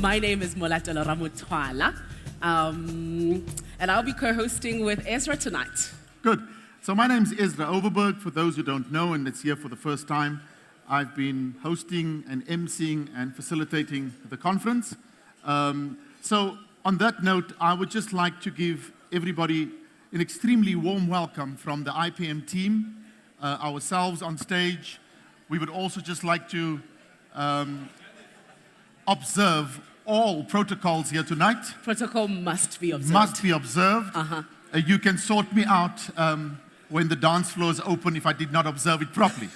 My name is Molatelo Ramotwala, and I'll be co-hosting with Ezra tonight. Good. So my name's Ezra Overberg, for those who don't know, and it's here for the first time. I've been hosting and emceeing and facilitating the conference. So on that note, I would just like to give everybody an extremely warm welcome from the IPM team, ourselves on stage. We would also just like to observe all protocols here tonight. Protocol must be observed. Must be observed. You can sort me out when the dance floor is open if I did not observe it properly.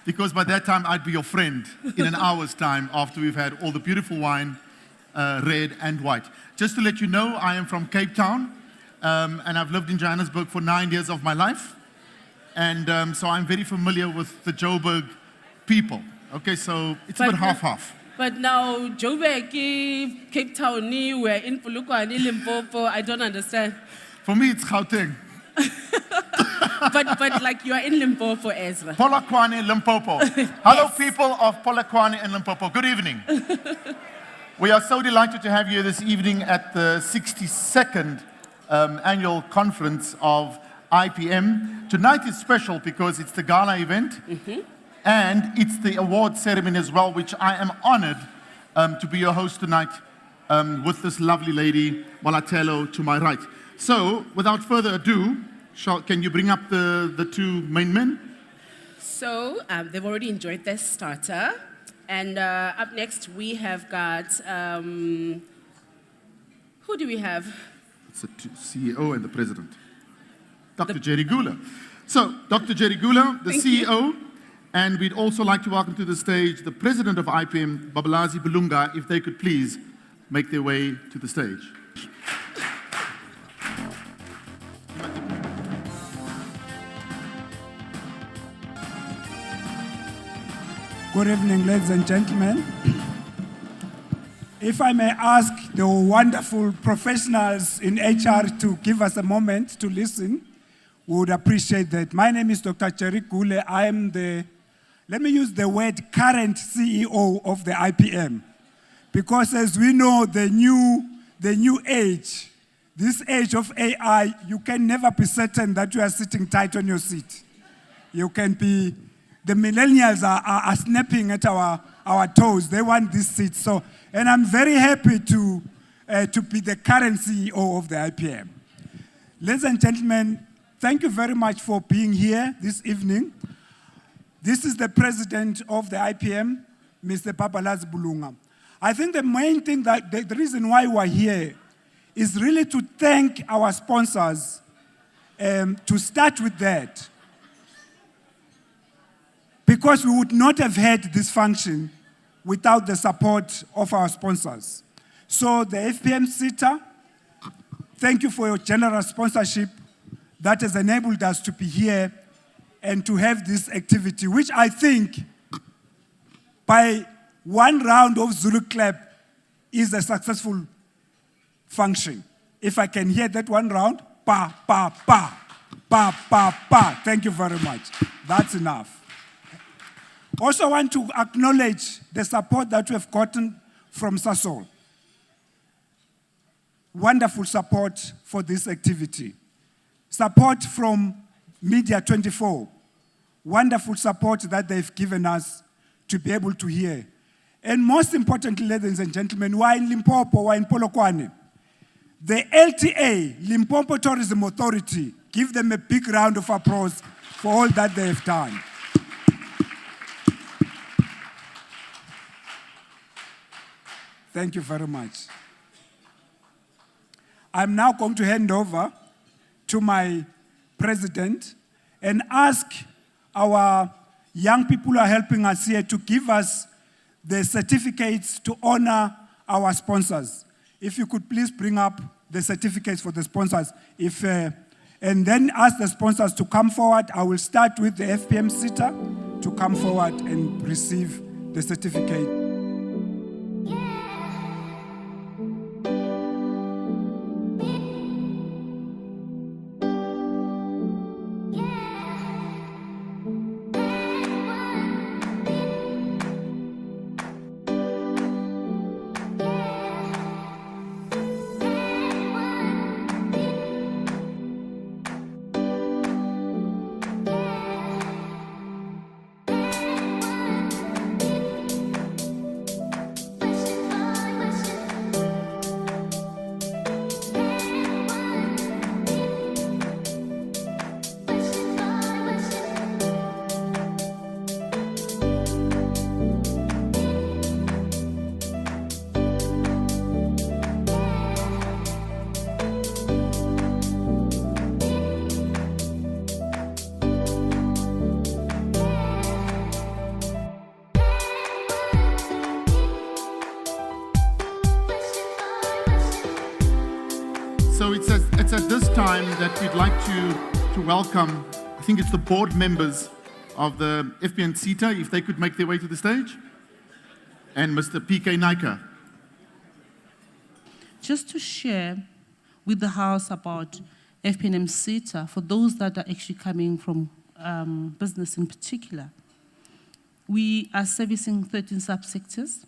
Because by that time, I'd be your friend in an hour's time after we've had all the beautiful wine, red and white. Just to let you know, I am from Cape Town, and I've lived in Johannesburg for 9 years of my life. And so I'm very familiar with the Joburg people. Okay, so it's a bit half-half. But now, Joburg, Cape Town, we're in Polokwane, Limpopo. I don't understand. For me, it's Gauteng. but like you are in Limpopo, Ezra. Polokwane, Limpopo. Hello, people of Polokwane and Limpopo. Good evening. We are so delighted to have you this evening at the 62nd annual conference of IPM. Tonight is special because it's the gala event. And it's the award ceremony as well, which I am honored to be your host tonight with this lovely lady, Molatelo, to my right. So, without further ado, can you bring up the two main men? So, they've already enjoyed their starter. And up next, we have got, who do we have? It's the CEO and the president. Dr. Jerry Gula. So, Dr. Jerry Gula, the CEO. And we'd also like to welcome to the stage the president of IPM, Babalazi Bulunga, if they could please make their way to the stage. Good evening, ladies and gentlemen. If I may ask the wonderful professionals in HR to give us a moment to listen, we would appreciate that. My name is Dr. Jerry Gule. I am the, let me use the word, current CEO of the IPM. Because as we know, the new age, this age of AI, you can never be certain that you are sitting tight on your seat. You can be, the millennials are snapping at our toes. They want this seat. So, and I'm very happy to be the current CEO of the IPM. Ladies and gentlemen, thank you very much for being here this evening. This is the president of the IPM, Mr. Babalazi Bulunga. I think the main thing, that the reason why we're here is really to thank our sponsors, to start with that. Because we would not have had this function without the support of our sponsors. So the FPM SITA, thank you for your generous sponsorship that has enabled us to be here and to have this activity, which I think by one round of Zulu clap is a successful function. If I can hear that one round, pa, pa, pa, pa, pa, pa. Thank you very much. That's enough. Also want to acknowledge the support that we have gotten from Sasol. Wonderful support for this activity. Support from Media 24. Wonderful support that they've given us to be able to hear. And most importantly, ladies and gentlemen, we're in Limpopo, we're in Polokwane. The LTA, Limpopo Tourism Authority, give them a big round of applause for all that they have done. Thank you very much. I'm now going to hand over to my president and ask our young people who are helping us here to give us the certificates to honor our sponsors. If you could please bring up the certificates for the sponsors. And then ask the sponsors to come forward. I will start with the FPM SITA to come forward and receive the certificate. it's at this time that we'd like to welcome, I think it's the board members of the FBN CETA, if they could make their way to the stage, and Mr. PK Naika. Just to share with the House about FPNM CETA, for those that are actually coming from business in particular, we are servicing 13 subsectors: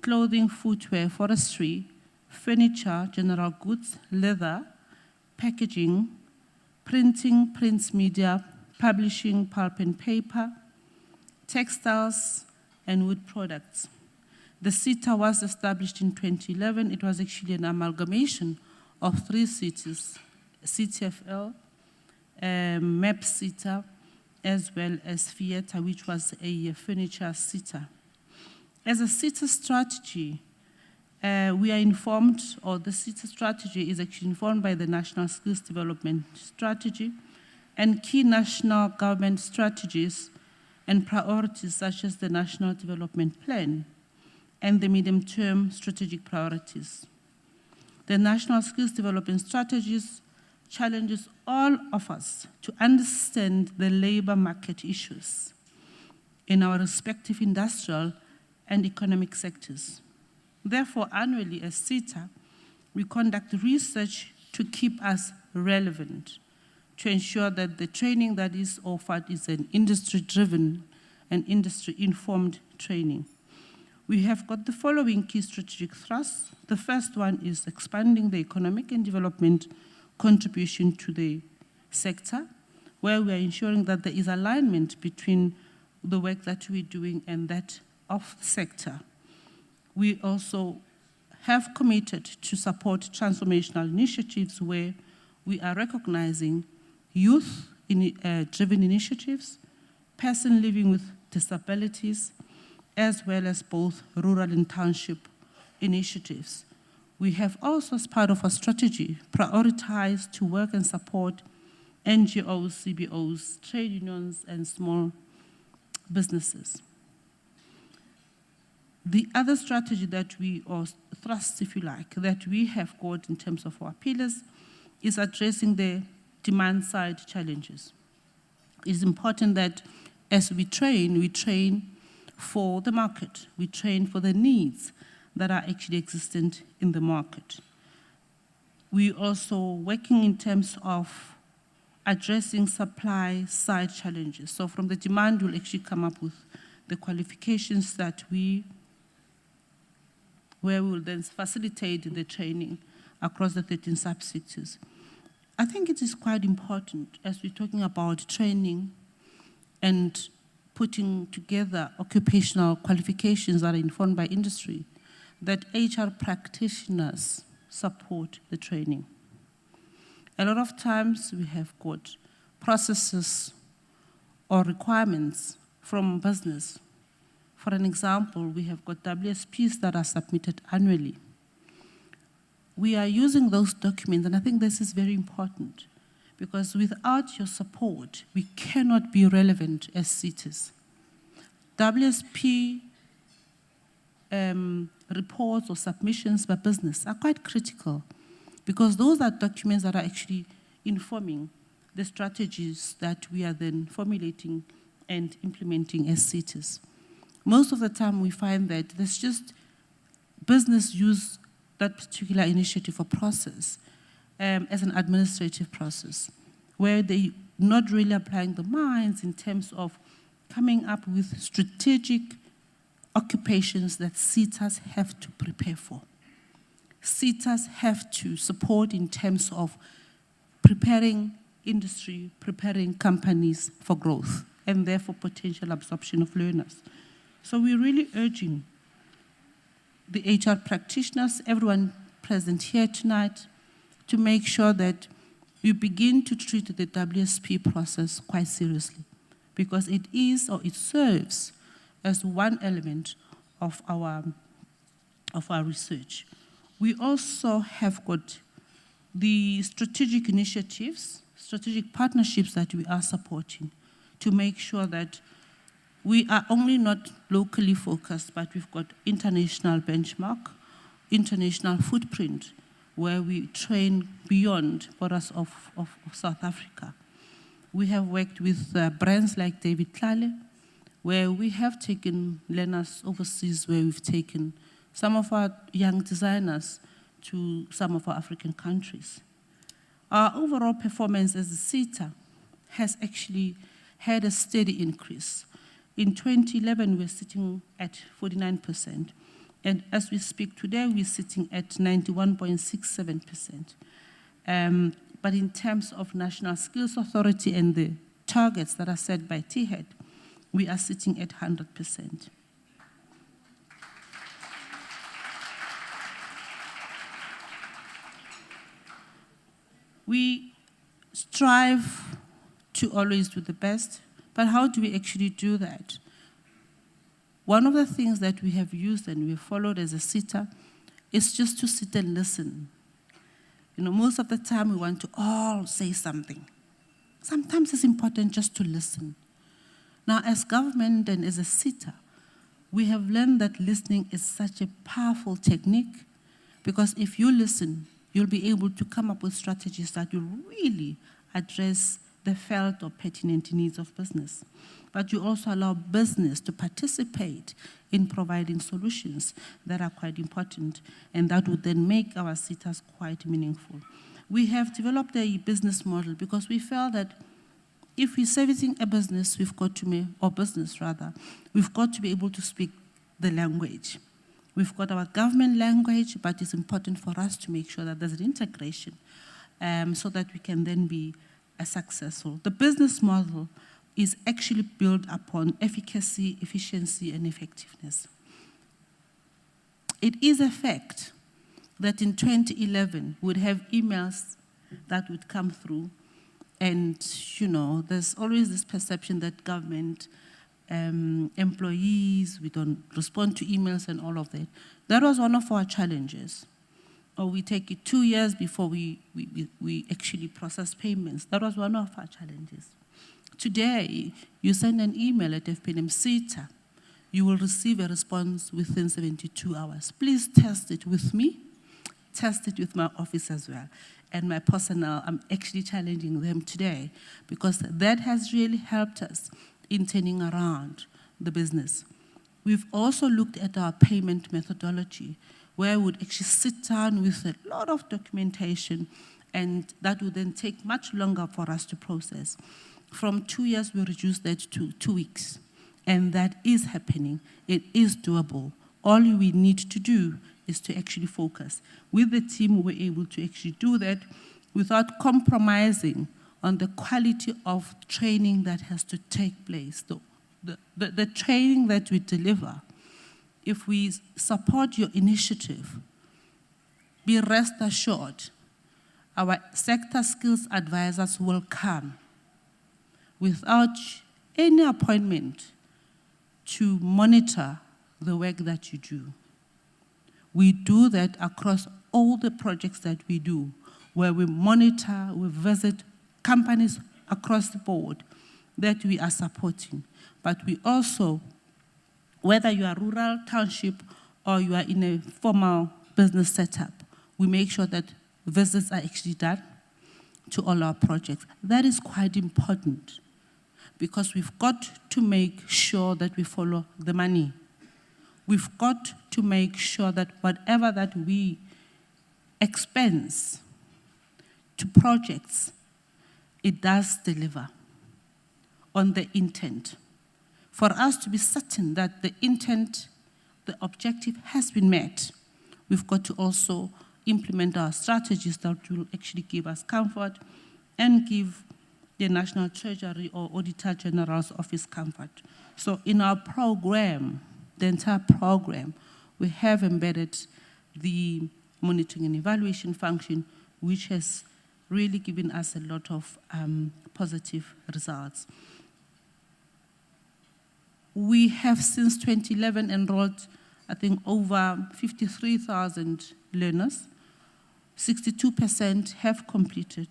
clothing, footwear, forestry, furniture, general goods, leather, packaging, printing, print media, publishing, pulp and paper, textiles, and wood products. The CETA was established in 2011. It was actually an amalgamation of 3 cities, CTFL, MAP CETA, as well as FIETA, which was a furniture CETA. As a CETA strategy, we are informed, or the CETA strategy is actually informed by the National Skills Development Strategy and key national government strategies and priorities such as the National Development Plan and the medium-term strategic priorities. The National Skills Development Strategies challenges all of us to understand the labor market issues in our respective industrial and economic sectors. Therefore, annually as CETA, we conduct research to keep us relevant, to ensure that the training that is offered is an industry-driven and industry-informed training. We have got the following key strategic thrusts. The first one is expanding the economic and development contribution to the sector, where we are ensuring that there is alignment between the work that we're doing and that of the sector. We also have committed to support transformational initiatives where we are recognizing youth-driven initiatives, persons living with disabilities, as well as both rural and township initiatives. We have also, as part of our strategy, prioritized to work and support NGOs, CBOs, trade unions, and small businesses. The other strategy that we, or thrust, if you like, that we have got in terms of our pillars is addressing the demand-side challenges. It's important that as we train for the market. We train for the needs that are actually existent in the market. We also working in terms of addressing supply-side challenges. So from the demand, we'll actually come up with the qualifications that where we will then facilitate the training across the 13 subsectors. I think it is quite important as we're talking about training and putting together occupational qualifications that are informed by industry, that HR practitioners support the training. A lot of times we have got processes or requirements from business. For an example, we have got WSPs that are submitted annually. We are using those documents, and I think this is very important, because without your support, we cannot be relevant as CETAs. WSP reports or submissions by business are quite critical, because those are documents that are actually informing the strategies that we are then formulating and implementing as CETAs. Most of the time we find that there's just business use that particular initiative or process as an administrative process, where they're not really applying the minds in terms of coming up with strategic occupations that CETAs have to prepare for. CETAs have to support in terms of preparing industry, preparing companies for growth, and therefore potential absorption of learners. So we're really urging the HR practitioners, everyone present here tonight, to make sure that you begin to treat the WSP process quite seriously, because it is, or it serves as one element of our research. We also have got the strategic initiatives, strategic partnerships that we are supporting to make sure that we are only not locally focused, but we've got international benchmark, international footprint, where we train beyond borders of South Africa. We have worked with brands like David Tlale, where we have taken learners overseas, where we've taken some of our young designers to some of our African countries. Our overall performance as a SETA has actually had a steady increase. In 2011, we're sitting at 49%. And as we speak today, we're sitting at 91.67%. But in terms of National Skills Authority and the targets that are set by THEAD, we are sitting at 100%. We strive to always do the best, but how do we actually do that? One of the things that we have used and we followed as a SETA is just to sit and listen. You know, most of the time we want to all say something. Sometimes it's important just to listen. Now, as government and as a SETA, we have learned that listening is such a powerful technique, because if you listen, you'll be able to come up with strategies that will really address the felt or pertinent needs of business. But you also allow business to participate in providing solutions that are quite important, and that would then make our SETAs quite meaningful. We have developed a business model because we felt that if we're servicing a business, we've got to be able to speak the language. We've got our government language, but it's important for us to make sure that there's an integration so that we can then be successful. The business model is actually built upon efficacy, efficiency, and effectiveness. It is a fact that in 2011, we'd have emails that would come through, and you know, there's always this perception that government employees, we don't respond to emails and all of that. That was one of our challenges. Or we take it 2 years before we actually process payments. That was one of our challenges. Today, you send an email at FPNM SETA, you will receive a response within 72 hours. Please test it with me, test it with my office as well. And my personnel, I'm actually challenging them today, because that has really helped us in turning around the business. We've also looked at our payment methodology, where we would actually sit down with a lot of documentation, and that would then take much longer for us to process. From 2 years, we reduced that to 2 weeks. And that is happening. It is doable. All we need to do is to actually focus. With the team, we're able to actually do that without compromising on the quality of training that has to take place. The training that we deliver, if we support your initiative, be rest assured, our sector skills advisors will come without any appointment to monitor the work that you do. We do that across all the projects that we do, where we monitor, we visit companies across the board that we are supporting. But we also, whether you are rural, township, or you are in a formal business setup, we make sure that visits are actually done to all our projects. That is quite important, because we've got to make sure that we follow the money. We've got to make sure that whatever that we expense to projects, it does deliver on the intent. For us to be certain that the intent, the objective has been met, we've got to also implement our strategies that will actually give us comfort and give the National Treasury or Auditor General's Office comfort. So in our program, the entire program, we have embedded the monitoring and evaluation function, which has really given us a lot of positive results. We have since 2011 enrolled, I think, over 53,000 learners. 62% have completed.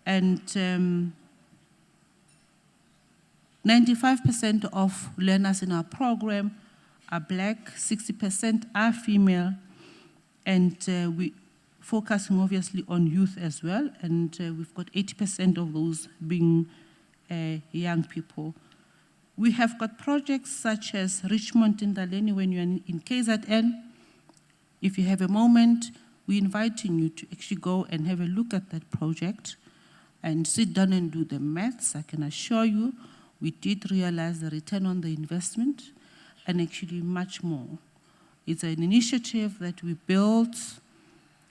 And 95% of learners in our program are Black, 60% are female, and we focusing obviously on youth as well, and we've got 80% of those being young people. We have got projects such as Richmond in Daleni when you're in KZN. If you have a moment, we're inviting you to actually go and have a look at that project and sit down and do the maths. I can assure you, we did realize the return on the investment and actually much more. It's an initiative that we built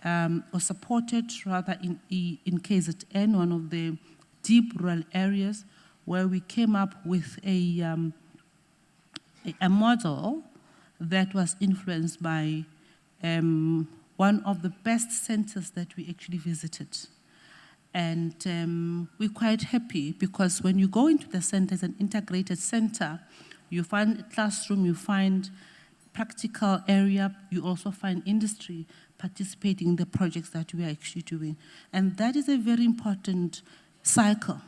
or supported rather in KZN, one of the deep rural areas, where we came up with a model that was influenced by one of the best centers that we actually visited. And we're quite happy because when you go into the center, it's an integrated center. You find a classroom, you find practical area, you also find industry participating in the projects that we are actually doing. And that is a very important cycle.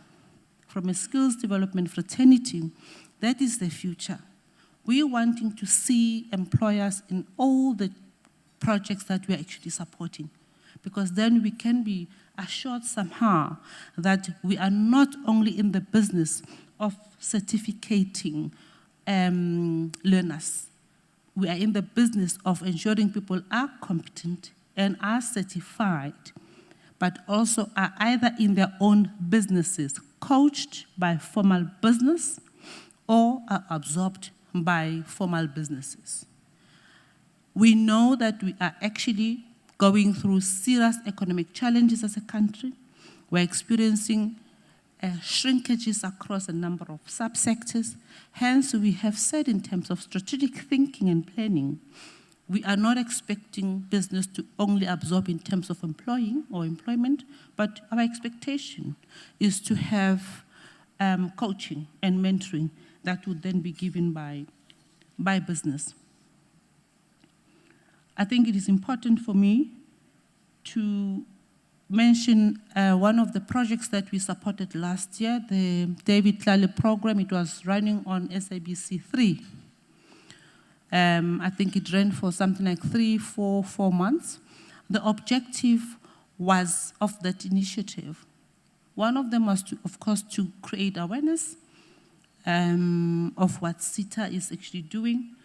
From a skills development fraternity, that is the future. We're wanting to see employers in all the projects that we are actually supporting, because then we can be assured somehow that we are not only in the business of certificating learners. We are in the business of ensuring people are competent and are certified, but also are either in their own businesses, coached by formal business, or are absorbed by formal businesses. We know that we are actually going through serious economic challenges as a country. We're experiencing shrinkages across a number of subsectors. Hence, we have said in terms of strategic thinking and planning, we are not expecting business to only absorb in terms of employing or employment, but our expectation is to have coaching and mentoring that would then be given by business. I think it is important for me to mention one of the projects that we supported last year, the David Tlale program. It was running on SABC 3. I think it ran for something like 4 months. The objective was of that initiative. One of them was, of course, to create awareness of what SETA is actually doing,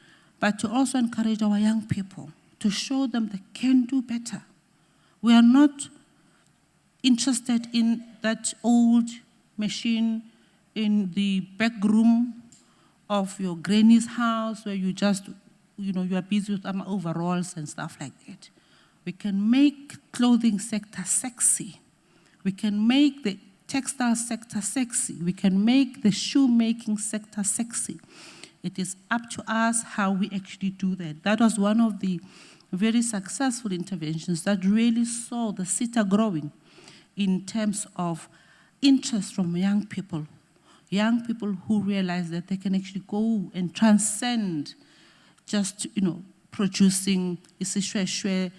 but to also encourage our young people, to show them they can do better. We are not interested in that old machine in the back room of your granny's house where you just, you are busy with overalls and stuff like that. We can make clothing sector sexy. We can make the textile sector sexy. We can make the shoemaking sector sexy. It is up to us how we actually do that. That was one of the very successful interventions that really saw the SETA growing in terms of interest from young people who realize that they can actually go and transcend just, producing isishweshwe,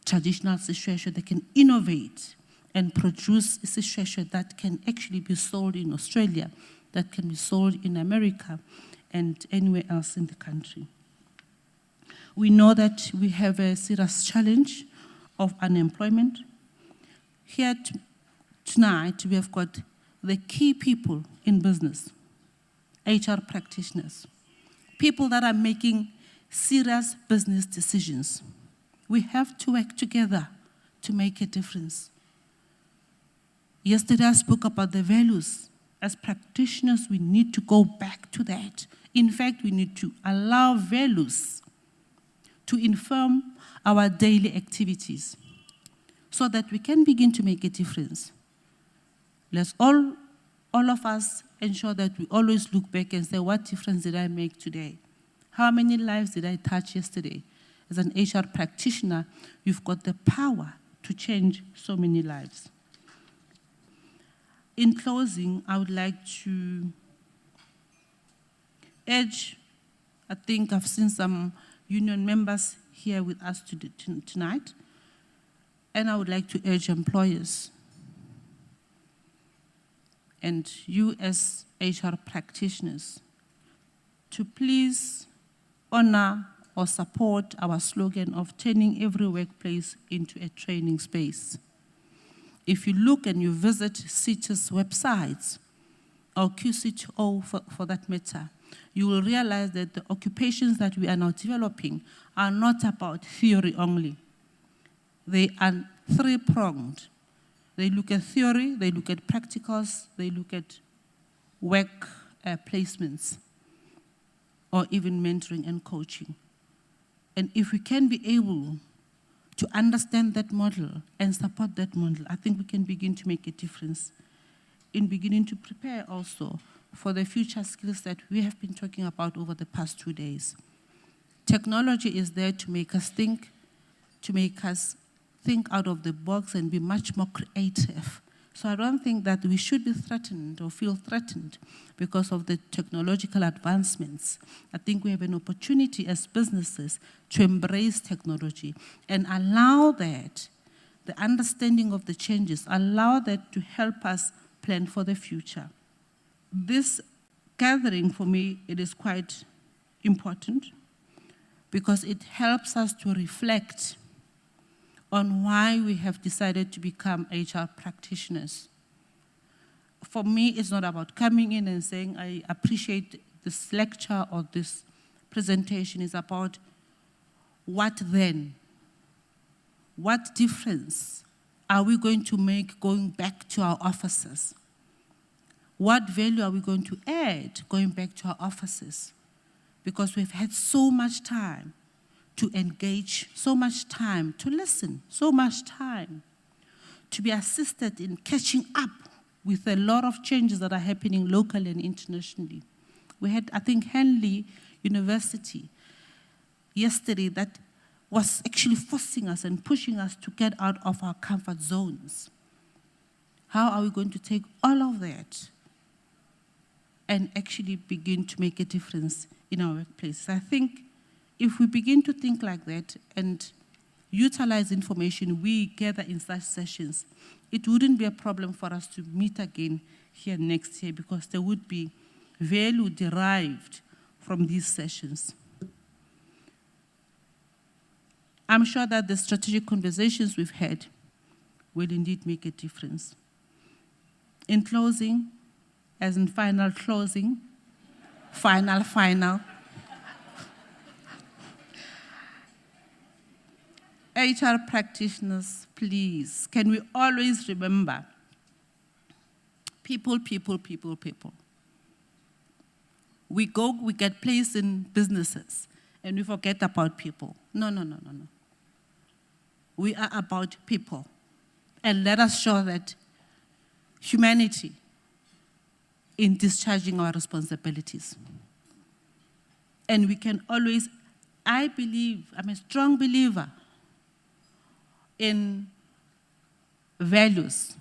traditional isishweshwe. They can innovate and produce isishweshwe that can actually be sold in Australia, that can be sold in America and anywhere else in the country. We know that we have a serious challenge of unemployment. Here tonight, we have got the key people in business, HR practitioners, people that are making serious business decisions. We have to work together to make a difference. Yesterday, I spoke about the values. As practitioners, we need to go back to that. In fact, we need to allow values to inform our daily activities so that we can begin to make a difference. Let's all of us ensure that we always look back and say, what difference did I make today? How many lives did I touch yesterday? As an HR practitioner, you've got the power to change so many lives. In closing, I would like to urge, I think I've seen some union members here with us tonight, and I would like to urge employers and you as HR practitioners to please honor or support our slogan of turning every workplace into a training space. If you look and you visit CITES websites, or QCTO for that matter, you will realize that the occupations that we are now developing are not about theory only. They are three-pronged. They look at theory, they look at practicals, they look at work placements, or even mentoring and coaching. And if we can be able to understand that model and support that model, I think we can begin to make a difference in beginning to prepare also for the future skills that we have been talking about over the past 2 days. Technology is there to make us think out of the box and be much more creative. So I don't think that we should be threatened or feel threatened because of the technological advancements. I think we have an opportunity as businesses to embrace technology and allow that, the understanding of the changes, allow that to help us plan for the future. This gathering, for me, it is quite important because it helps us to reflect on why we have decided to become HR practitioners. For me, it's not about coming in and saying, I appreciate this lecture or this presentation. It's about what then? What difference are we going to make going back to our offices? What value are we going to add going back to our offices? Because we've had so much time to engage, so much time to listen, so much time to be assisted in catching up with a lot of changes that are happening locally and internationally. We had, I think, Henley University yesterday that was actually forcing us and pushing us to get out of our comfort zones. How are we going to take all of that and actually begin to make a difference in our workplaces? I think if we begin to think like that and utilize information we gather in such sessions, it wouldn't be a problem for us to meet again here next year because there would be value derived from these sessions. I'm sure that the strategic conversations we've had will indeed make a difference. In closing, as in final closing, final, HR practitioners, please, can we always remember people. We get placed in businesses and we forget about people. No. We are about people. And let us show that humanity in discharging our responsibilities. And we can always, I'm a strong believer in values.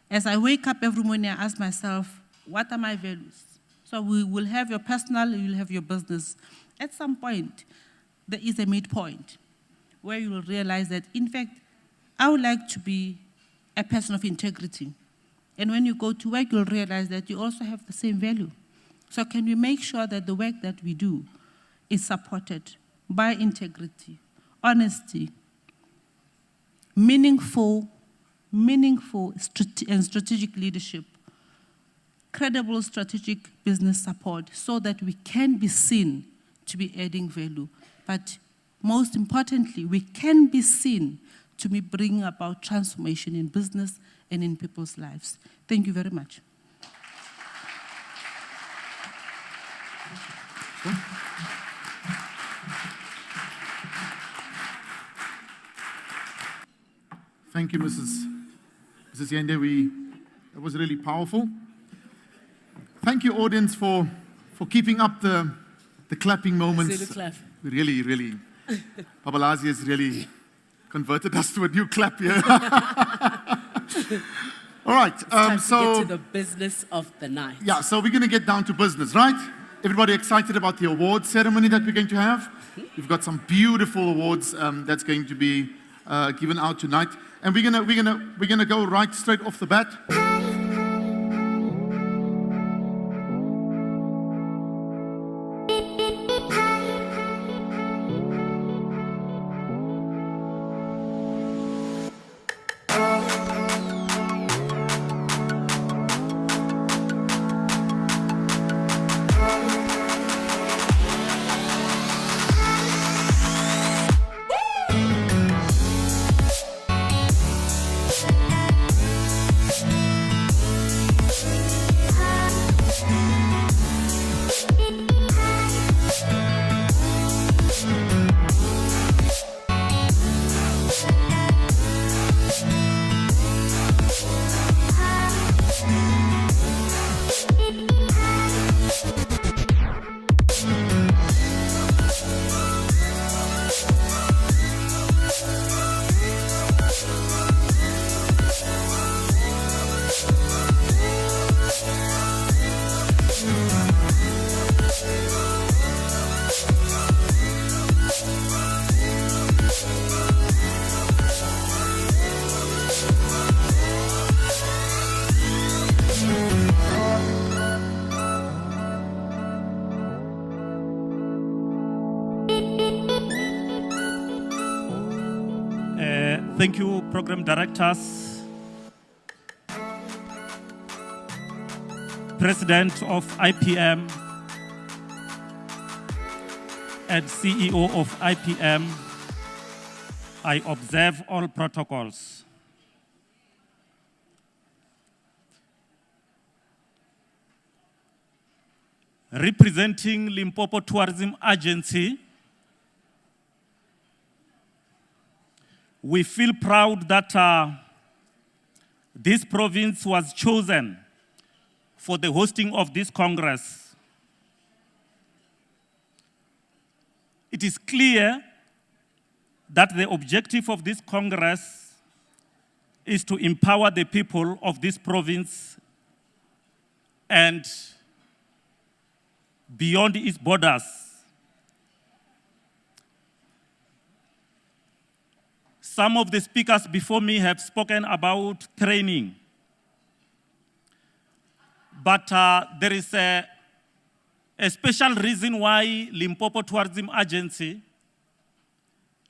As I wake up every morning, I ask myself, what are my values? So we will have your personal, you will have your business. At some point, there is a midpoint where you will realize that, in fact, I would like to be a person of integrity. And when you go to work, you'll realize that you also have the same value. So can we make sure that the work that we do is supported by integrity, honesty, meaningful and strategic leadership, credible strategic business support so that we can be seen to be adding value. But most importantly, we can be seen to be bringing about transformation in business and in people's lives. Thank you very much. Thank you, Mrs. Yende. That was really powerful. Thank you, audience, for keeping up the clapping moments. Let's do the clap. Really, Babalazi has really converted us to a new clap here. All right. Time to get to the business of the night. Yeah, so we're going to get down to business, right? Everybody excited about the awards ceremony that we're going to have? We've got some beautiful awards that's going to be given out tonight, and we're gonna go right straight off the bat. Thank you, program directors, President of IPM and CEO of IPM. I observe all protocols. Representing Limpopo Tourism Agency, we feel proud that this province was chosen for the hosting of this Congress. It is clear that the objective of this Congress is to empower the people of this province and beyond its borders. Some of the speakers before me have spoken about training. But there is a special reason why Limpopo Tourism Agency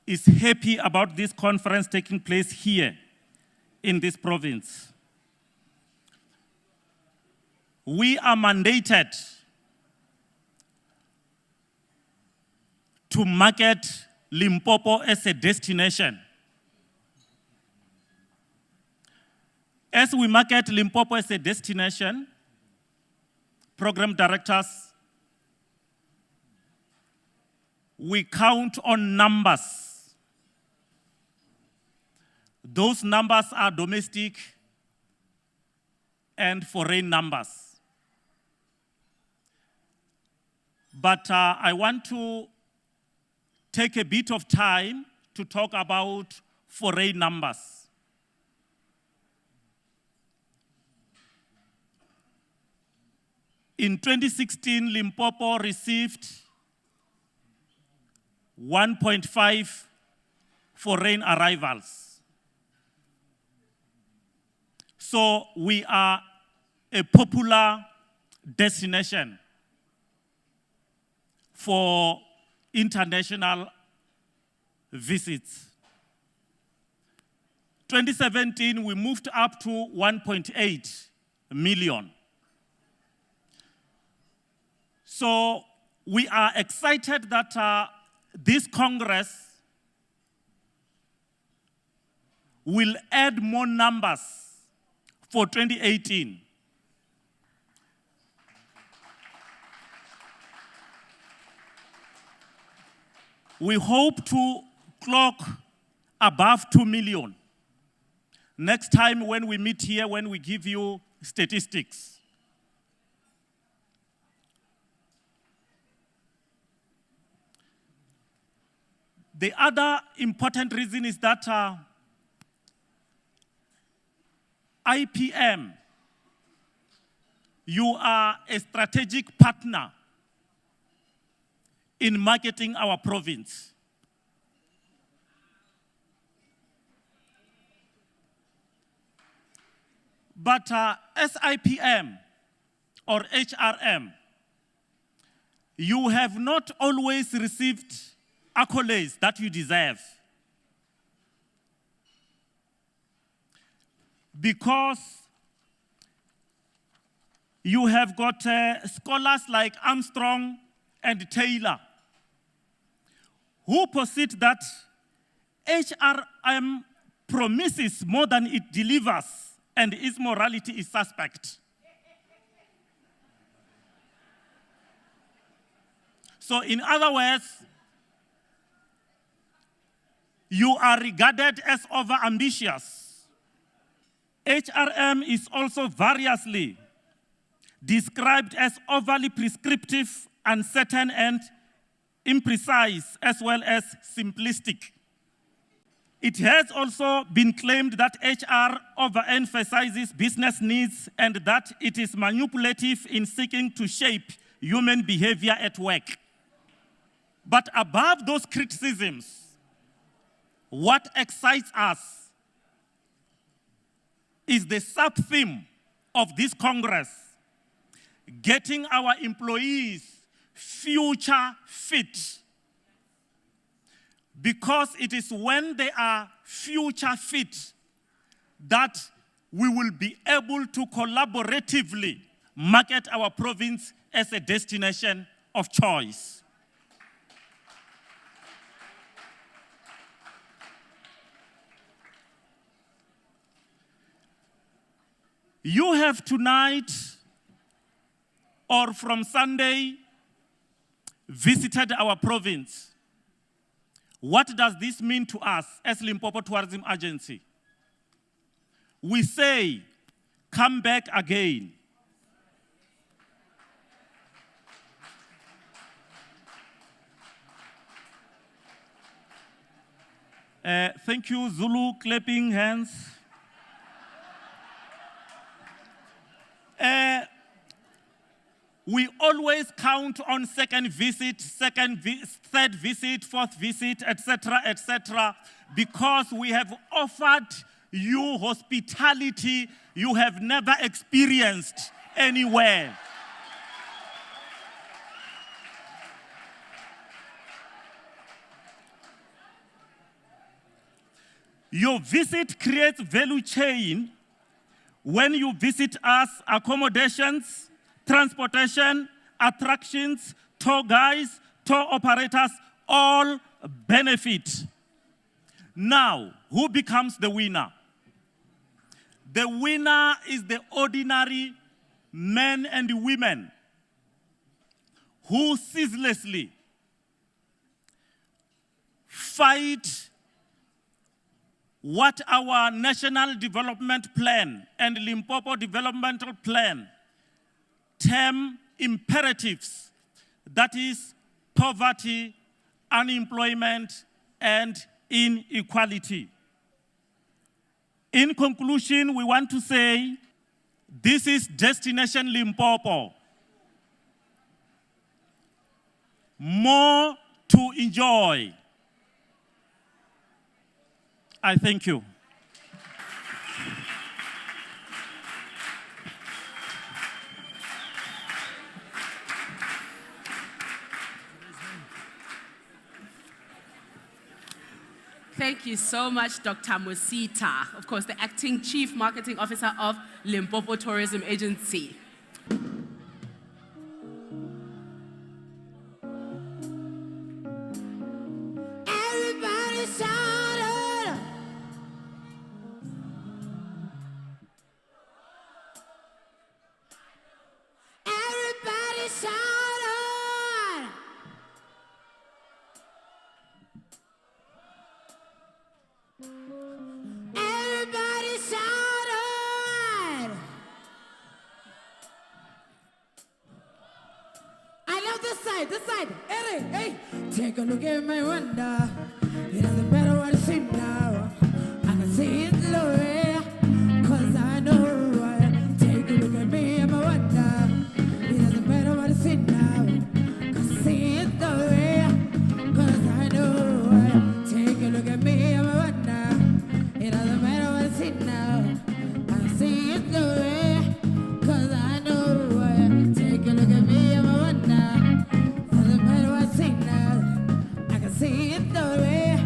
is happy about this conference taking place here in this province. We are mandated to market Limpopo as a destination. As we market Limpopo as a destination, program directors, we count on numbers. Those numbers are domestic and foreign numbers. But I want to take a bit of time to talk about foreign numbers. In 2016, Limpopo received 1.5 foreign arrivals. So we are a popular destination for international visits. 2017, we moved up to 1.8 million. So we are excited that this Congress will add more numbers for 2018. We hope to clock above 2 million. Next time when we meet here, when we give you statistics. The other important reason is that IPM, you are a strategic partner in marketing our province. But as IPM or HRM, you have not always received accolades that you deserve. Because you have got scholars like Armstrong and Taylor, who posit that HRM promises more than it delivers, and its morality is suspect. So in other words, you are regarded as over-ambitious. HRM is also variously described as overly prescriptive, uncertain, and imprecise, as well as simplistic. It has also been claimed that HR overemphasizes business needs and that it is manipulative in seeking to shape human behavior at work. But above those criticisms, what excites us is the sub-theme of this Congress, getting our employees future fit. because it is when they are future fit that we will be able to collaboratively market our province as a destination of choice. You have tonight, or from Sunday, visited our province. What does this mean to us as Limpopo Tourism Agency? We say, come back again. Thank you, Zulu, clapping hands. We always count on second visit, third visit, fourth visit, etc., because we have offered you hospitality you have never experienced anywhere. Your visit creates value chain. When you visit us, accommodations, transportation, attractions, tour guides, tour operators, all benefit. Now, who becomes the winner? The winner is the ordinary men and women who ceaselessly fight what our National Development Plan and Limpopo Developmental Plan term imperatives, that is poverty, unemployment, and inequality. In conclusion, we want to say, this is Destination Limpopo. More to enjoy. I thank you. Thank you so much, Dr. Musita, of course, the Acting Chief Marketing Officer of Limpopo Tourism Agency. Everybody shouted. Everybody shouted. Everybody shouted. I love this side, this side. Hey, hey. Take a look at my window. It doesn't matter what I see now. I can see it glory, 'cause I know. Take a look at me and my window. It doesn't matter what I see now. I can see it glory, 'cause I know. Take a look at me and my window. It doesn't matter what I see now. I can see it glory, 'cause I know. Take a look at me and my window. Doesn't matter what I see now. I can see it glory,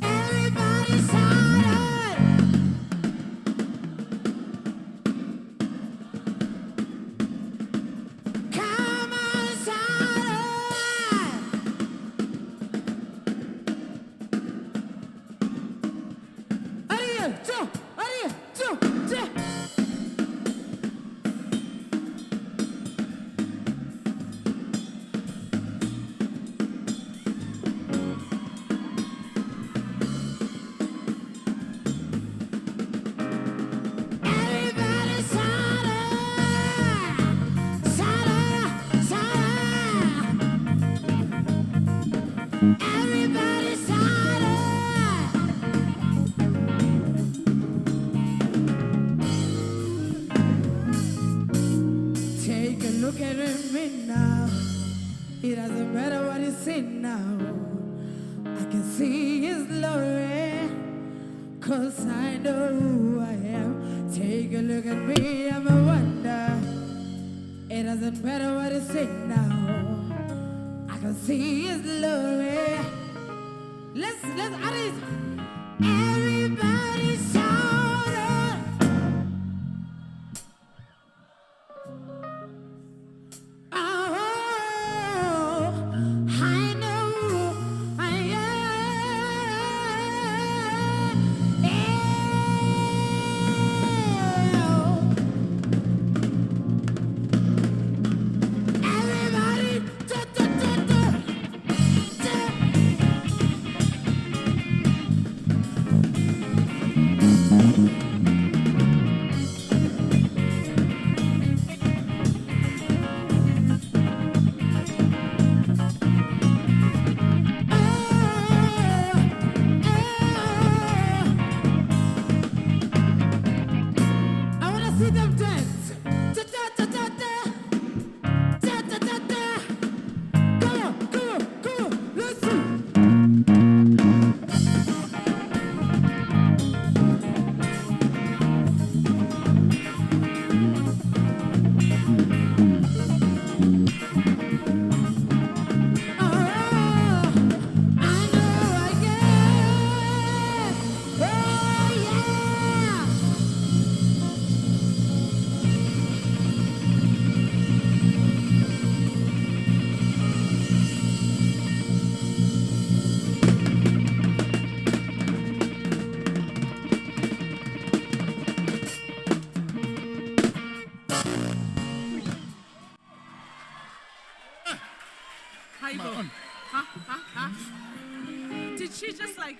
Everybody shouted. Come on, shout it. Ariel, Joe, Ariel, Joe, Joe. Everybody shout it. Shout it, shout it. Everybody shout it. Take a look at me now. It doesn't matter what you see now. I can see his glory, 'cause I know who I am. Take a look at me, I'm a wonder. It doesn't matter what you see now. I can see his glory. Let's everybody shout it. Oh, I know who I am. Everybody, da, da, da, da, da. I wanna see them dance. Da, da, da, da, da. Da, da, da, da. Come on, come on, come on. Let's see. Oh, I know I can. Oh, yeah. How you Am I go? on? Huh? Did she just like?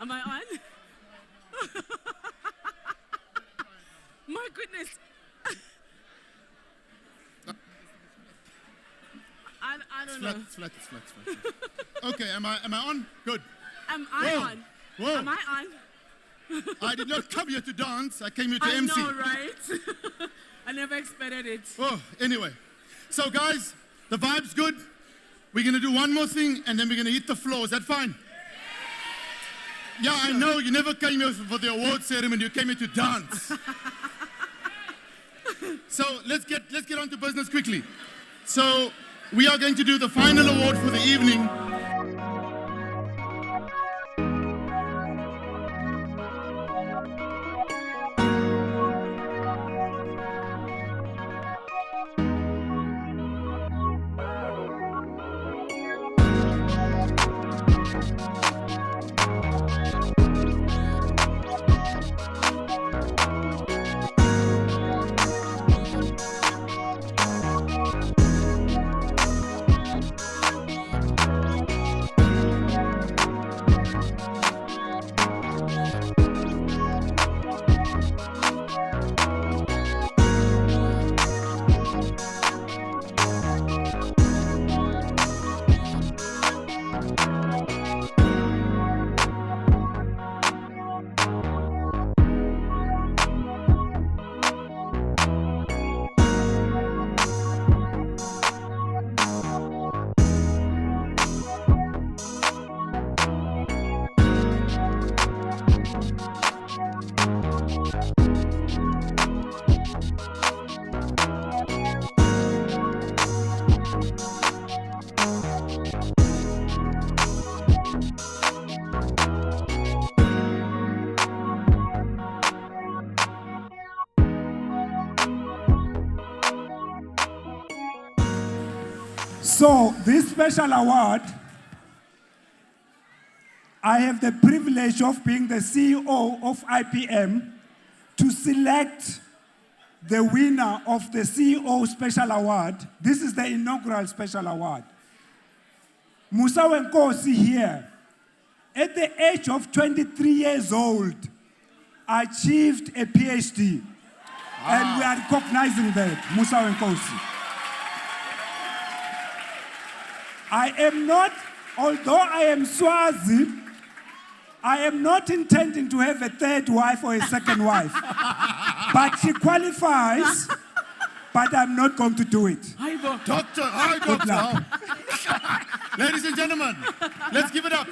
Am I on? My goodness. I don't know. It's flat. Okay, am I on? Good. Am I Whoa. on? Whoa. Am I on? I did not come here to dance. I came here to I MC. know, right? I never expected it. Oh, anyway. So, guys, the vibe's good. We're going to do one more thing, and then we're going to hit the floor. Is that fine? Yeah, I know. You never came here for the award ceremony. You came here to dance. So, let's get on to business quickly. So, we are going to do the final award for the evening. So this special award, I have the privilege of being the CEO of IPM to select the winner of the CEO Special Award. This is the inaugural Special Award. Musa Wenkosi here, at the age of 23 years old, achieved a PhD. And we are recognizing that, Musa Wenkosi. I am not, although I am Swazi, I am not intending to have a third wife or a second wife. But she qualifies, but I'm not going to do it. Doctor, hi, Doctor. Ladies and gentlemen, let's give it up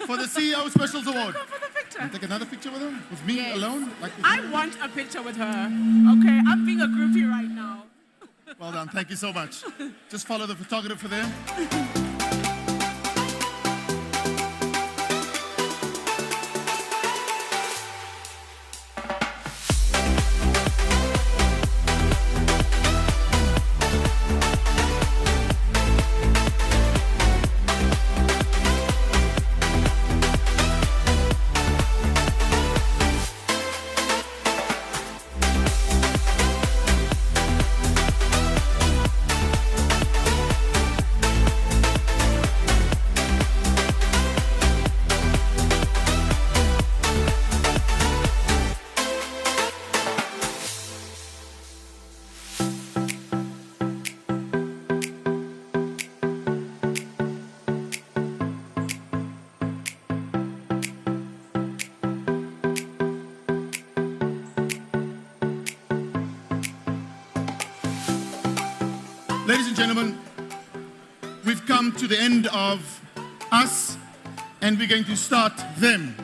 for the CEO Specials Award. For the picture. Can you take another picture with her? With me alone? Like this? I want a picture with her. Okay, I'm being a groupie right now. Well done, thank you so much. Just follow the photographer there. Ladies and gentlemen, we've come to the end of us, and we're going to start them.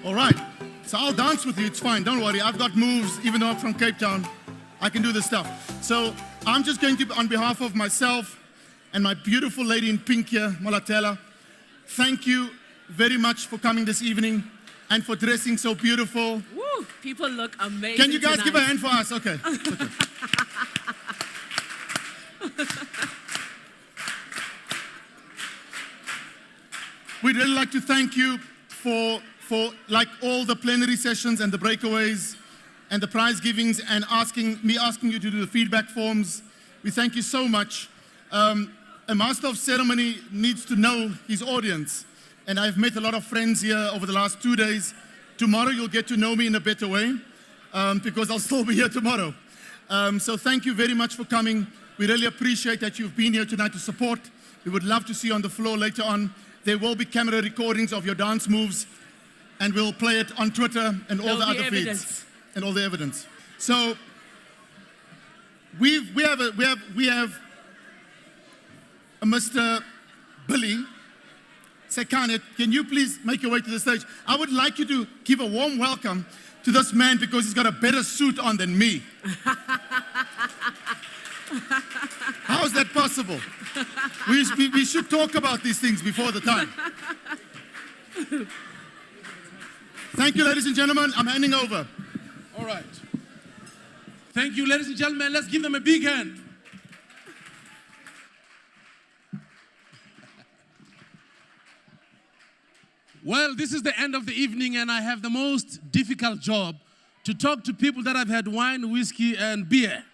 All right, so I'll dance with you, it's fine, don't worry. I've got moves, even though I'm from Cape Town, I can do this stuff. So I'm just going to, on behalf of myself and my beautiful lady in pink here, Molatela, thank you very much for coming this evening and for dressing so beautiful. Woo, people look amazing. Can you guys tonight. give a hand for us? Okay. Okay. We'd really like to thank you for like all the plenary sessions and the breakaways and the prize givings and asking you to do the feedback forms. We thank you so much. A master of ceremony needs to know his audience, and I've met a lot of friends here over the last 2 days. Tomorrow you'll get to know me in a better way because I'll still be here tomorrow. So thank you very much for coming. We really appreciate that you've been here tonight to support. We would love to see you on the floor later on. There will be camera recordings of your dance moves, and we'll play it on Twitter and all the other feeds and all the evidence. So we have a Mr. Billy Sekanet. Can you please make your way to the stage? I would like you to give a warm welcome to this man because he's got a better suit on than me. How is that possible? We should talk about these things before the time. Thank you, ladies and gentlemen. I'm handing over. All right. Thank you, ladies and gentlemen. Let's give them a big hand. Well, this is the end of the evening, and I have the most difficult job to talk to people that have had wine, whiskey, and beer.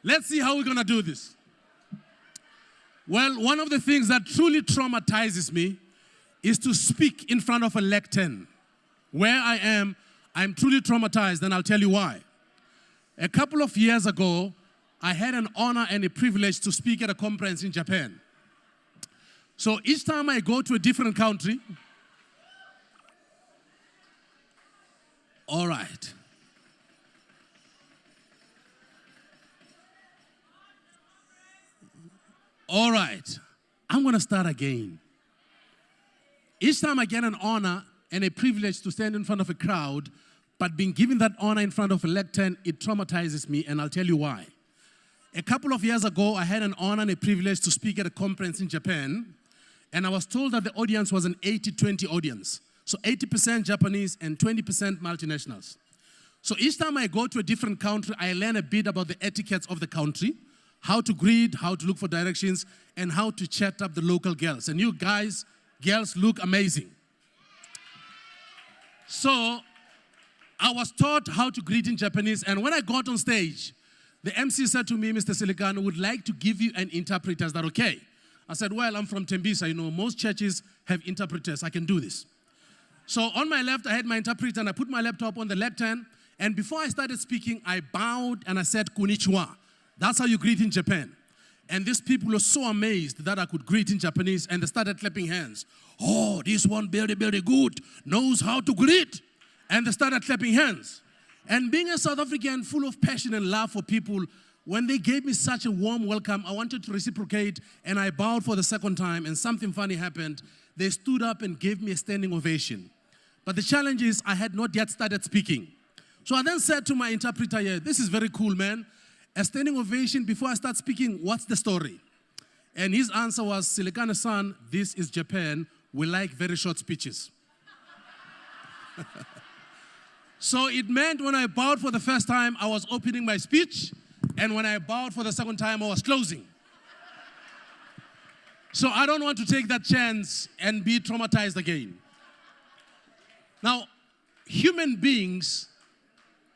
Let's see how we're going to do this. Well, one of the things that truly traumatizes me is to speak in front of a lectern. Where I am, I'm truly traumatized, and I'll tell you why. A couple of years ago, I had an honor and a privilege to speak at a conference in Japan. So each time I go to a different country, all right. All right, I'm going to start again. Each time I get an honor and a privilege to stand in front of a crowd, but being given that honor in front of a lectern, it traumatizes me, and I'll tell you why. A couple of years ago, I had an honor and a privilege to speak at a conference in Japan, and I was told that the audience was an 80-20 audience. So 80% Japanese and 20% multinationals. So each time I go to a different country, I learn a bit about the etiquettes of the country. how to greet, how to look for directions, and how to chat up the local girls. And you guys, girls look amazing. So I was taught how to greet in Japanese, and when I got on stage, the MC said to me, Mr. Silikano, would like to give you an interpreter. Is that okay? I said, well, I'm from Tembisa. You know, most churches have interpreters. I can do this. So on my left, I had my interpreter, and I put my laptop on the left hand. And before I started speaking, I bowed and I said, konnichiwa. That's how you greet in Japan. And these people were so amazed that I could greet in Japanese, and they started clapping hands. Oh, this one very, very good, knows how to greet. And they started clapping hands. And being a South African full of passion and love for people, when they gave me such a warm welcome, I wanted to reciprocate, and I bowed for the second time, and something funny happened. They stood up and gave me a standing ovation. But the challenge is I had not yet started speaking. So I then said to my interpreter here, this is very cool, man. A standing ovation before I start speaking, what's the story? And his answer was, Silikane-san, this is Japan. We like very short speeches. So it meant when I bowed for the first time, I was opening my speech. And when I bowed for the second time, I was closing. So I don't want to take that chance and be traumatized again. Now, human beings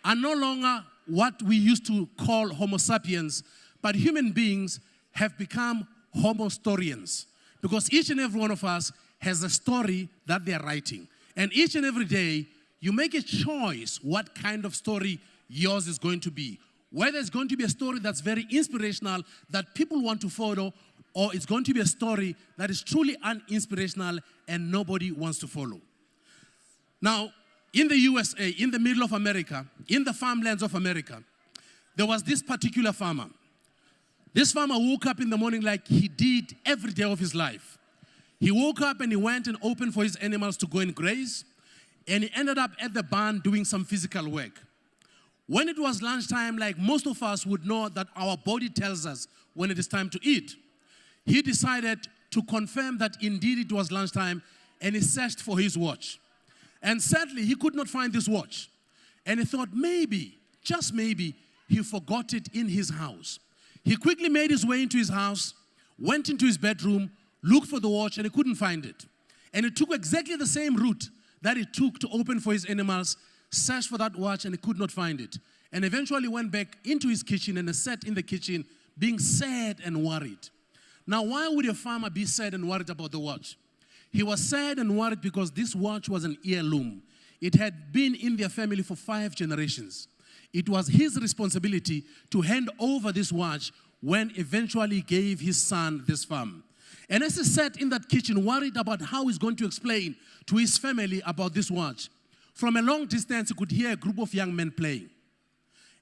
are no longer what we used to call Homo sapiens, but human beings have become Homo storians, because each and every one of us has a story that they are writing. And each and every day, you make a choice what kind of story yours is going to be. Whether it's going to be a story that's very inspirational, that people want to follow, or it's going to be a story that is truly uninspirational and nobody wants to follow. Now, in the USA, in the middle of America, in the farmlands of America, there was this particular farmer. This farmer woke up in the morning like he did every day of his life. He woke up and he went and opened for his animals to go and graze, and he ended up at the barn doing some physical work. When it was lunchtime, like most of us would know that our body tells us when it is time to eat, he decided to confirm that indeed it was lunchtime, and he searched for his watch. And sadly, he could not find this watch. And he thought maybe, just maybe, he forgot it in his house. He quickly made his way into his house, went into his bedroom, looked for the watch, and he couldn't find it. And he took exactly the same route that he took to open for his animals, searched for that watch, and he could not find it. And eventually went back into his kitchen and sat in the kitchen being sad and worried. Now, why would a farmer be sad and worried about the watch? He was sad and worried because this watch was an heirloom. It had been in their family for 5 generations. It was his responsibility to hand over this watch when eventually he gave his son this farm. And as he sat in that kitchen worried about how he's going to explain to his family about this watch, from a long distance he could hear a group of young men playing.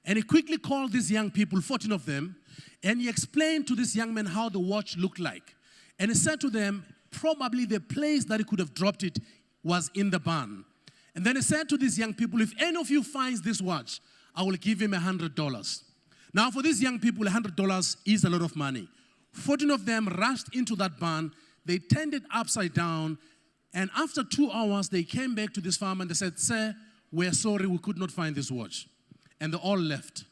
And he quickly called these young people, 14 of them, and he explained to these young men how the watch looked like. And he said to them, probably the place that he could have dropped it was in the barn. And then he said to these young people, if any of you finds this watch, I will give him $100. Now for these young people, $100 is a lot of money. 14 of them rushed into that barn. They turned it upside down. And after 2 hours, they came back to this farm and they said, sir, we're sorry, we could not find this watch. And they all left.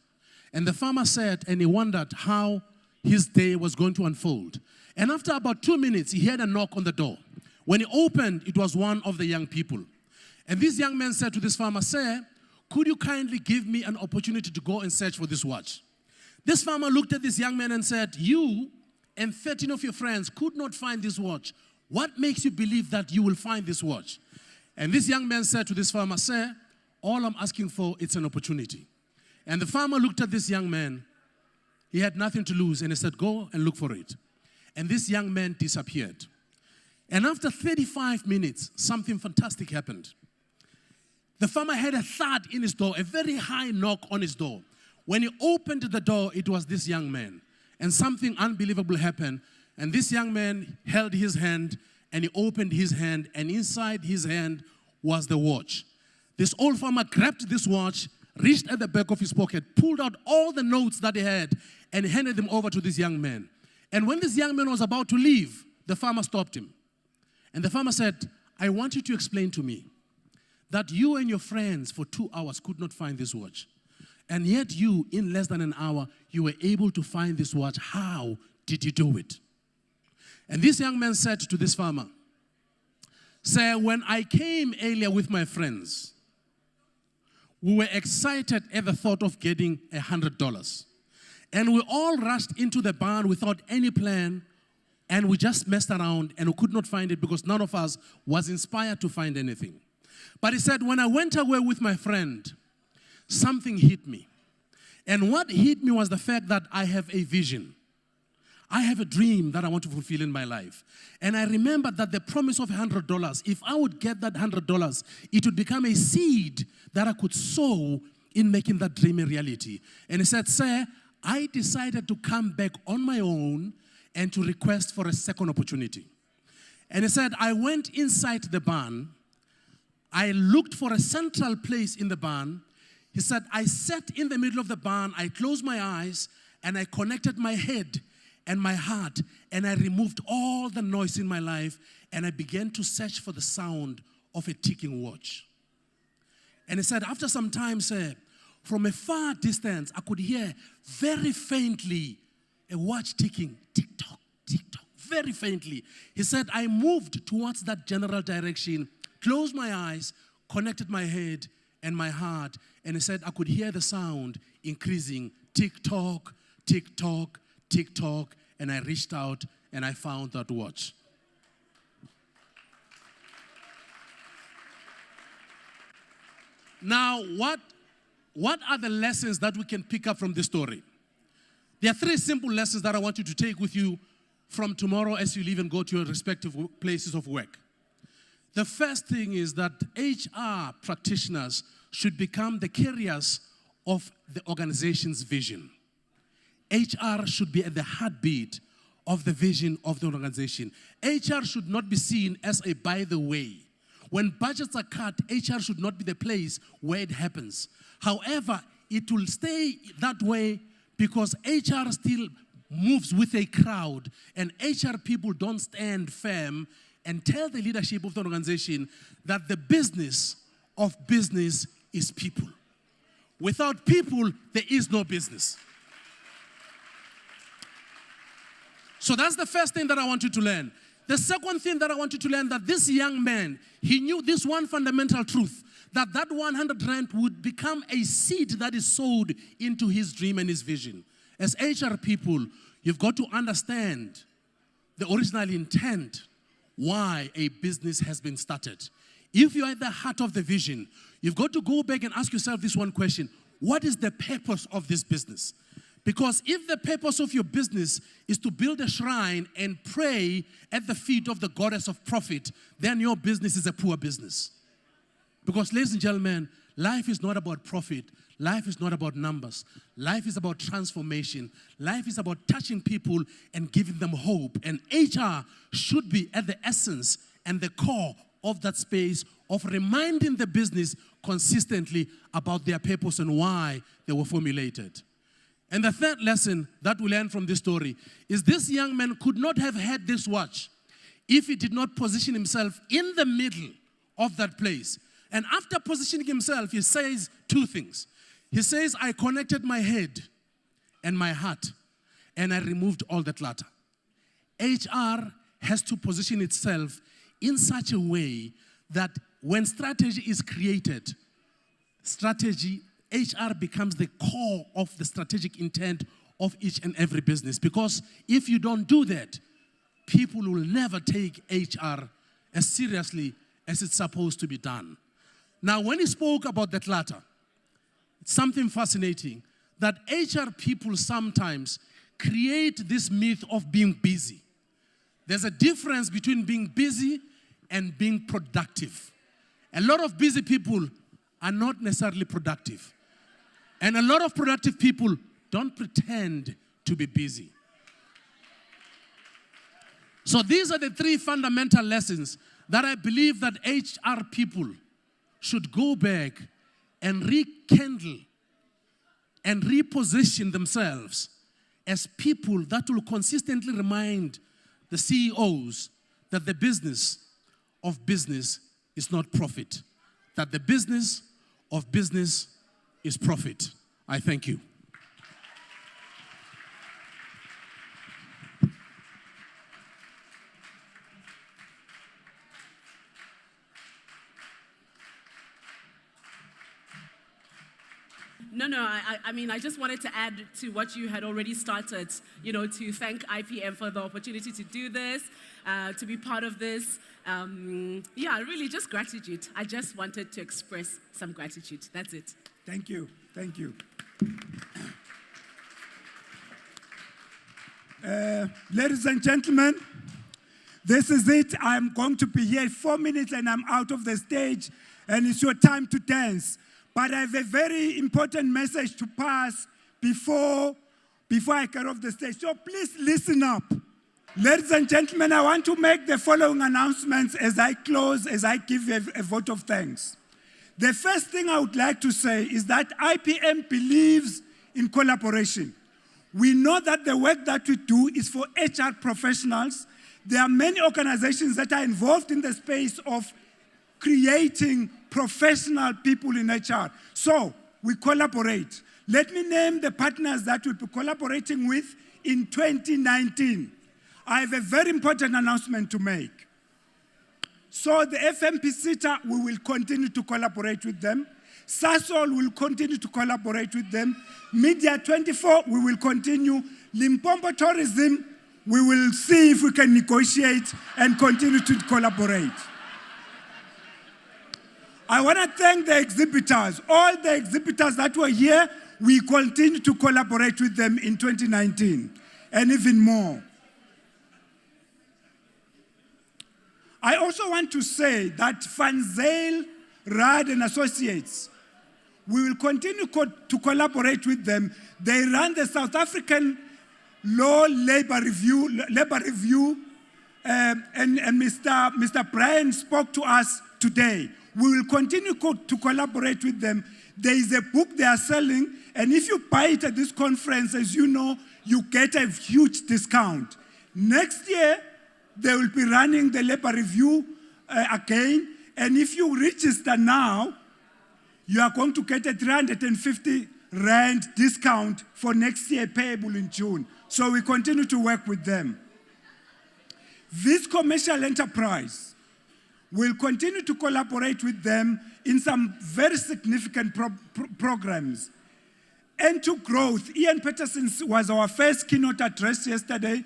And the farmer said, and he wondered how his day was going to unfold. And after about 2 minutes, he heard a knock on the door. When he opened, it was one of the young people. And this young man said to this farmer, sir, could you kindly give me an opportunity to go and search for this watch? This farmer looked at this young man and said, you and 13 of your friends could not find this watch. What makes you believe that you will find this watch? And this young man said to this farmer, sir, all I'm asking for is an opportunity. And the farmer looked at this young man. He had nothing to lose, and he said, go and look for it. And this young man disappeared. And after 35 minutes, something fantastic happened. The farmer had a thud in his door, a very high knock on his door. When he opened the door, it was this young man. And something unbelievable happened. And this young man held his hand, and he opened his hand, and inside his hand was the watch. This old farmer grabbed this watch, reached at the back of his pocket, pulled out all the notes that he had, and handed them over to this young man. And when this young man was about to leave, the farmer stopped him. And the farmer said, I want you to explain to me that you and your friends for 2 hours could not find this watch. And yet you, in less than an hour, you were able to find this watch. How did you do it? And this young man said to this farmer, "Sir, when I came earlier with my friends, we were excited at the thought of getting $100. And we all rushed into the barn without any plan, and we just messed around and we could not find it because none of us was inspired to find anything. But he said, when I went away with my friend, something hit me. And what hit me was the fact that I have a vision. I have a dream that I want to fulfill in my life. And I remembered that the promise of $100, if I would get that $100, it would become a seed that I could sow in making that dream a reality." And he said, "Sir, I decided to come back on my own and to request for a second opportunity." And he said, "I went inside the barn. I looked for a central place in the barn." He said, "I sat in the middle of the barn, I closed my eyes, and I connected my head and my heart, and I removed all the noise in my life, and I began to search for the sound of a ticking watch." And he said, after some time, sir, from a far distance, I could hear very faintly a watch ticking, tick-tock, tick-tock, very faintly. He said, I moved towards that general direction, closed my eyes, connected my head and my heart, and he said, I could hear the sound increasing, tick-tock, tick-tock, tick-tock, and I reached out and I found that watch. Now, what are the lessons that we can pick up from this story? There are three simple lessons that I want you to take with you from tomorrow as you leave and go to your respective places of work. The first thing is that HR practitioners should become the carriers of the organization's vision. HR should be at the heartbeat of the vision of the organization. HR should not be seen as a by the way. When budgets are cut, HR should not be the place where it happens. However, it will stay that way because HR still moves with a crowd, and HR people don't stand firm and tell the leadership of the organization that the business of business is people. Without people, there is no business. So that's the first thing that I want you to learn. The second thing that I want you to learn, that this young man, he knew this one fundamental truth, that 100 rand would become a seed that is sowed into his dream and his vision. As HR people, you've got to understand the original intent why a business has been started. If you are at the heart of the vision, you've got to go back and ask yourself this one question: what is the purpose of this business? Because if the purpose of your business is to build a shrine and pray at the feet of the goddess of profit, then your business is a poor business. Because, ladies and gentlemen, life is not about profit. Life is not about numbers. Life is about transformation. Life is about touching people and giving them hope. And HR should be at the essence and the core of that space of reminding the business consistently about their purpose and why they were formulated. And the third lesson that we learn from this story is this young man could not have had this watch if he did not position himself in the middle of that place. And after positioning himself, he says two things. He says, I connected my head and my heart, and I removed all the clutter. HR has to position itself in such a way that when strategy is created, HR becomes the core of the strategic intent of each and every business. Because if you don't do that, people will never take HR as seriously as it's supposed to be done. Now, when he spoke about the clutter, it's something fascinating that HR people sometimes create this myth of being busy. There's a difference between being busy and being productive. A lot of busy people are not necessarily productive. And a lot of productive people don't pretend to be busy. So these are the three fundamental lessons that I believe that HR people should go back and rekindle and reposition themselves as people that will consistently remind the CEOs that the business of business is not profit, that the business of business is profit. I thank you. No, I mean, I just wanted to add to what you had already started, to thank IPM for the opportunity to do this, to be part of this. Really just gratitude. I just wanted to express some gratitude. That's it. Thank you. Thank you. Ladies and gentlemen, this is it. I'm going to be here 4 minutes and I'm out of the stage, and it's your time to dance. But I have a very important message to pass before I get off the stage. So please listen up. Ladies and gentlemen, I want to make the following announcements as I close, as I give a vote of thanks. The first thing I would like to say is that IPM believes in collaboration. We know that the work that we do is for HR professionals. There are many organizations that are involved in the space of creating professional people in HR. So we collaborate. Let me name the partners that we'll be collaborating with in 2019. I have a very important announcement to make. So the FMP SETA, we will continue to collaborate with them. Sasol will continue to collaborate with them. Media 24, we will continue. Limpopo Tourism, we will see if we can negotiate and continue to collaborate. I want to thank the exhibitors. All the exhibitors that were here, we continue to collaborate with them in 2019, and even more. I also want to say that Van Zyl, Rudd and Associates, we will continue to collaborate with them. They run the South African Law Labor Review, and Mr. Brian spoke to us today. We will continue to collaborate with them. There is a book they are selling, and if you buy it at this conference, as you know, you get a huge discount. Next year, they will be running the labor review again, and if you register now, you are going to get a 350 Rand discount for next year payable in June. So we continue to work with them. This commercial enterprise will continue to collaborate with them in some very significant programs. N2 Growth, Ian Peterson was our first keynote address yesterday.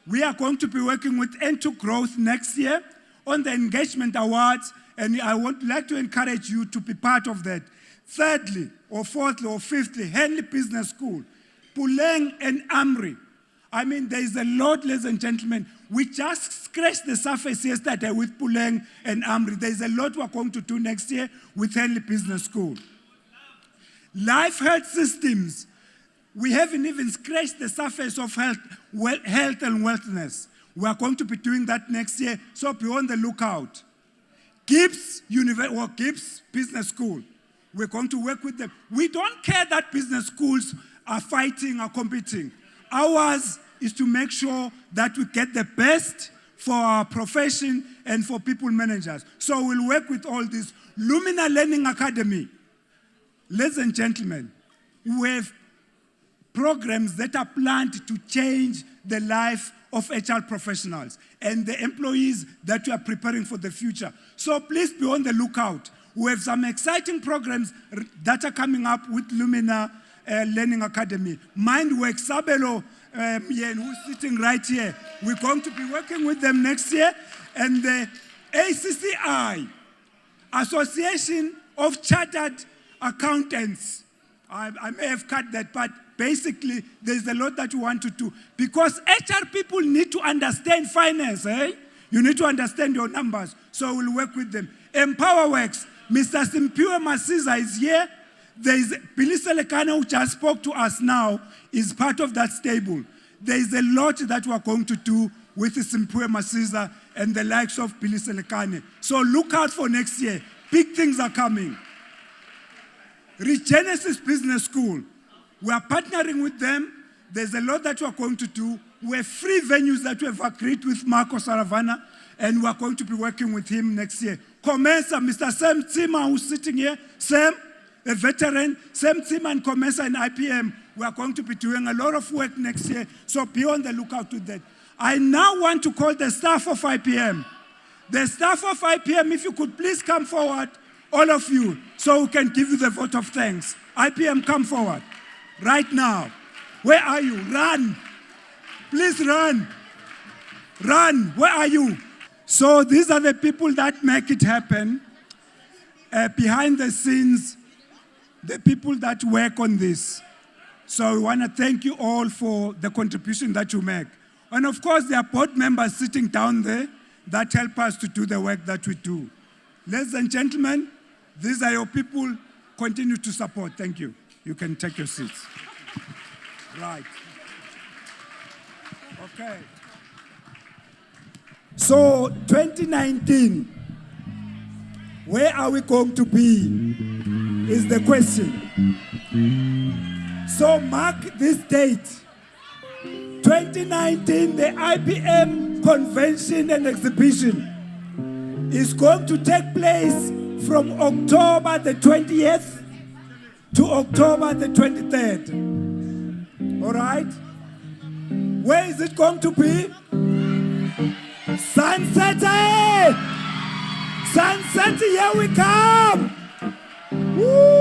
We are going to be working with N2 Growth next year on the engagement awards, and I would like to encourage you to be part of that. Thirdly, or fourthly, or fifthly, Henley Business School, Puleng and Amri. I mean, there is a lot, ladies and gentlemen. We just scratched the surface yesterday with Puleng and Amri. There is a lot we're going to do next year with Henley Business School. Life Health Systems. We haven't even scratched the surface of health and wellness. We are going to be doing that next year, so be on the lookout. Gibbs Business School. We're going to work with them. We don't care that business schools are fighting or competing. Ours is to make sure that we get the best for our profession and for people managers. So we'll work with all this. Lumina Learning Academy. Ladies and gentlemen, we have programs that are planned to change the life of HR professionals and the employees that we are preparing for the future. So please be on the lookout. We have some exciting programs that are coming up with Lumina Learning Academy. Mindwork, Sabelo, who's sitting right here. We're going to be working with them next year. And the ACCI, Association of Chartered Accountants. I may have cut that, but basically there's a lot that we want to do. Because HR people need to understand finance, eh? You need to understand your numbers. So we'll work with them. EmpowerWorks, Mr. Simpiwe Masiza is here. There is Billy Selekane, who just spoke to us now, is part of that stable. There is a lot that we are going to do with Simpiwe Masiza and the likes of Billy Selekane. So look out for next year. Big things are coming. Regenesis Business School. We are partnering with them. There's a lot that we are going to do. We have free venues that we have agreed with Marco Saravana, and we are going to be working with him next year. Comensa, Mr. Sam Tsima, who's sitting here. Sam, a veteran, same team and Commerce and IPM. We are going to be doing a lot of work next year, so be on the lookout to that. I now want to call the staff of IPM. The staff of IPM, if you could please come forward, all of you, so we can give you the vote of thanks. IPM, come forward. Right now. Where are you? Run. Please run. Run. Where are you? So these are the people that make it happen. Behind the scenes, the people that work on this. So we want to thank you all for the contribution that you make. And of course, there are board members sitting down there that help us to do the work that we do. Ladies and gentlemen, these are your people. Continue to support. Thank you. You can take your seats. Right. Okay. So 2019, where are we going to be is the question. So mark this date. 2019, the IPM Convention and Exhibition is going to take place from October the 20th to October the 23rd. All right? Where is it going to be? Sunset! Sunset, here we come! Woo!